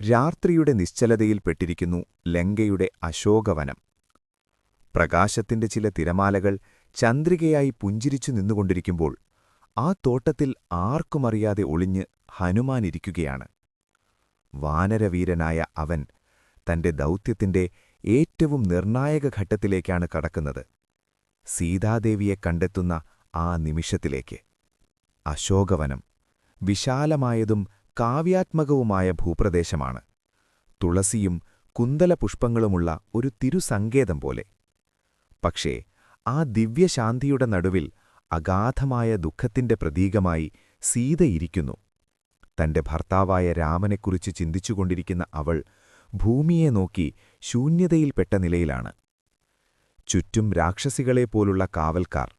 രാത്രിയുടെ നിശ്ചലതയിൽപ്പെട്ടിരിക്കുന്നു ലങ്കയുടെ അശോകവനം. പ്രകാശത്തിന്റെ ചില തിരമാലകൾ ചന്ദ്രികയായി പുഞ്ചിരിച്ചു നിന്നുകൊണ്ടിരിക്കുമ്പോൾ ആ തോട്ടത്തിൽ ആർക്കുമറിയാതെ ഒളിഞ്ഞ് ഹനുമാനിരിക്കുകയാണ്. വാനരവീരനായ അവൻ തന്റെ ദൗത്യത്തിന്റെ ഏറ്റവും നിർണായക ഘട്ടത്തിലേക്കാണ് കടക്കുന്നത്. സീതാദേവിയെ കണ്ടെത്തുന്ന ആ നിമിഷത്തിലേക്ക്. അശോകവനം വിശാലമായതും കാവ്യാത്മകവുമായ ഭൂപ്രദേശമാണ്. തുളസിയും കുന്തലപുഷ്പങ്ങളുമുള്ള ഒരു തിരുസങ്കേതം പോലെ. പക്ഷേ ആ ദിവ്യശാന്തിയുടെ നടുവിൽ അഗാധമായ ദുഃഖത്തിന്റെ പ്രതീകമായി സീതയിരിക്കുന്നു. തന്റെ ഭർത്താവായ രാമനെക്കുറിച്ച് ചിന്തിച്ചുകൊണ്ടിരിക്കുന്ന അവൾ ഭൂമിയെ നോക്കി ശൂന്യതയിൽപ്പെട്ട നിലയിലാണ്. ചുറ്റും രാക്ഷസികളെപ്പോലുള്ള കാവൽക്കാർ.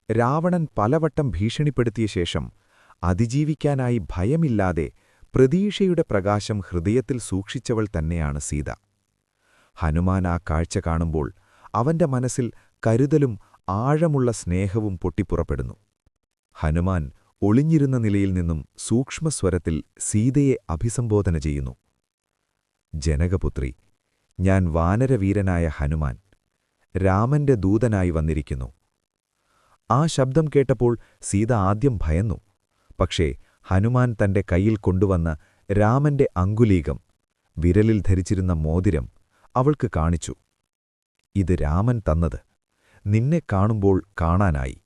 രാവണൻ പലവട്ടം ഭീഷണിപ്പെടുത്തിയ ശേഷം അതിജീവിക്കാനായി ഭയമില്ലാതെ പ്രതീക്ഷയുടെ പ്രകാശം ഹൃദയത്തിൽ സൂക്ഷിച്ചവൾ തന്നെയാണ് സീത. ഹനുമാൻ ആ കാഴ്ച കാണുമ്പോൾ അവന്റെ മനസ്സിൽ കരുതലും ആഴമുള്ള സ്നേഹവും പൊട്ടിപ്പുറപ്പെടുന്നു. ഹനുമാൻ ഒളിഞ്ഞിരുന്ന നിലയിൽ നിന്നും സൂക്ഷ്മസ്വരത്തിൽ സീതയെ അഭിസംബോധന ചെയ്യുന്നു. ജനകപുത്രി, ഞാൻ വാനരവീരനായ ഹനുമാൻ, രാമന്റെ ദൂതനായി വന്നിരിക്കുന്നു. ആ ശബ്ദം കേട്ടപ്പോൾ സീത ആദ്യം ഭയന്നു. പക്ഷേ ഹനുമാൻ തന്റെ കയ്യിൽ കൊണ്ടുവന്ന രാമന്റെ അങ്കുലീകം, വിരലിൽ ധരിച്ചിരുന്ന മോതിരം അവൾക്ക് കാണിച്ചു. ഇത് രാമൻ തന്നത്, നിന്നെ കാണുമ്പോൾ കാണാനായി.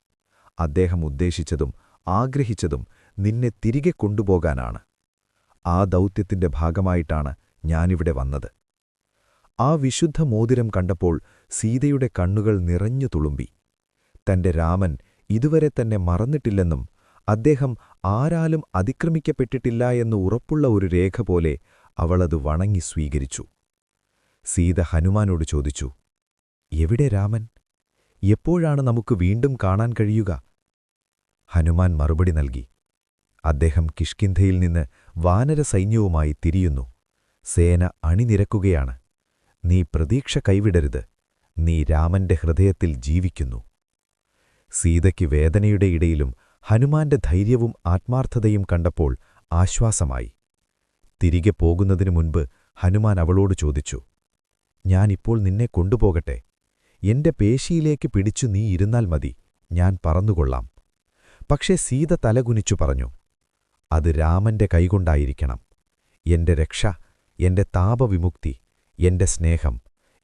അദ്ദേഹം ഉദ്ദേശിച്ചതും ആഗ്രഹിച്ചതും നിന്നെ തിരികെ കൊണ്ടുപോകാനാണ്. ആ ദൗത്യത്തിന്റെ ഭാഗമായിട്ടാണ് ഞാനിവിടെ വന്നത്. ആ വിശുദ്ധ മോതിരം കണ്ടപ്പോൾ സീതയുടെ കണ്ണുകൾ നിറഞ്ഞു തുളുമ്പി. തന്റെ രാമൻ ഇതുവരെ തന്നെ മറന്നിട്ടില്ലെന്നും അദ്ദേഹം ആരാലും അതിക്രമിക്കപ്പെട്ടിട്ടില്ല എന്ന് ഉറപ്പുള്ള ഒരു രേഖ പോലെ അവളത് വണങ്ങി സ്വീകരിച്ചു. സീത ഹനുമാനോട് ചോദിച്ചു, എവിടെ രാമൻ? എപ്പോഴാണ് നമുക്ക് വീണ്ടും കാണാൻ കഴിയുക? ഹനുമാൻ മറുപടി നൽകി, അദ്ദേഹം കിഷ്കിന്ധയിൽ നിന്ന് വാനരസൈന്യവുമായി തിരിയുന്നു. സേന അണിനിരക്കുകയാണ്. നീ പ്രതീക്ഷ കൈവിടരുത്. നീ രാമന്റെ ഹൃദയത്തിൽ ജീവിക്കുന്നു. സീതയ്ക്ക് വേദനയുടെ ഇടയിലും ഹനുമാന്റെ ധൈര്യവും ആത്മാർത്ഥതയും കണ്ടപ്പോൾ ആശ്വാസമായി. തിരികെ പോകുന്നതിനു മുൻപ് ഹനുമാൻ അവളോട് ചോദിച്ചു, ഞാനിപ്പോൾ നിന്നെ കൊണ്ടുപോകട്ടെ? എന്റെ പേശിയിലേക്ക് പിടിച്ചു നീ ഇരുന്നാൽ മതി, ഞാൻ പറന്നുകൊള്ളാം. പക്ഷേ സീത തലകുനിച്ചു പറഞ്ഞു, അത് രാമന്റെ കൈകൊണ്ടായിരിക്കണം. എന്റെ രക്ഷ, എന്റെ താപവിമുക്തി, എന്റെ സ്നേഹം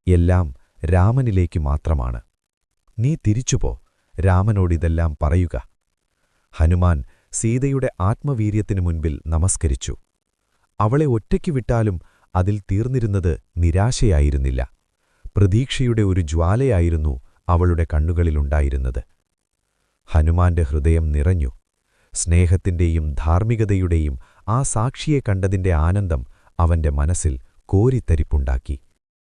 എല്ലാം രാമനിലേക്ക് മാത്രമാണ്. നീ തിരിച്ചുപോ, രാമനോടിതെല്ലാം പറയുക. ഹനുമാൻ സീതയുടെ ആത്മവീര്യത്തിനു മുൻപിൽ നമസ്കരിച്ചു. അവളെ ഒറ്റയ്ക്കു വിട്ടാലും അതിൽ തീർന്നിരുന്നത് നിരാശയായിരുന്നില്ല. പ്രതീക്ഷയുടെ ഒരു ജ്വാലയായിരുന്നു അവളുടെ കണ്ണുകളിലുണ്ടായിരുന്നത്. ഹനുമാന്റെ ഹൃദയം നിറഞ്ഞു. സ്നേഹത്തിന്റെയും ധാർമ്മികതയുടെയും ആ സാക്ഷിയെ കണ്ടതിന്റെ ആനന്ദം അവന്റെ മനസ്സിൽ കോരിത്തരിപ്പുണ്ടാക്കി.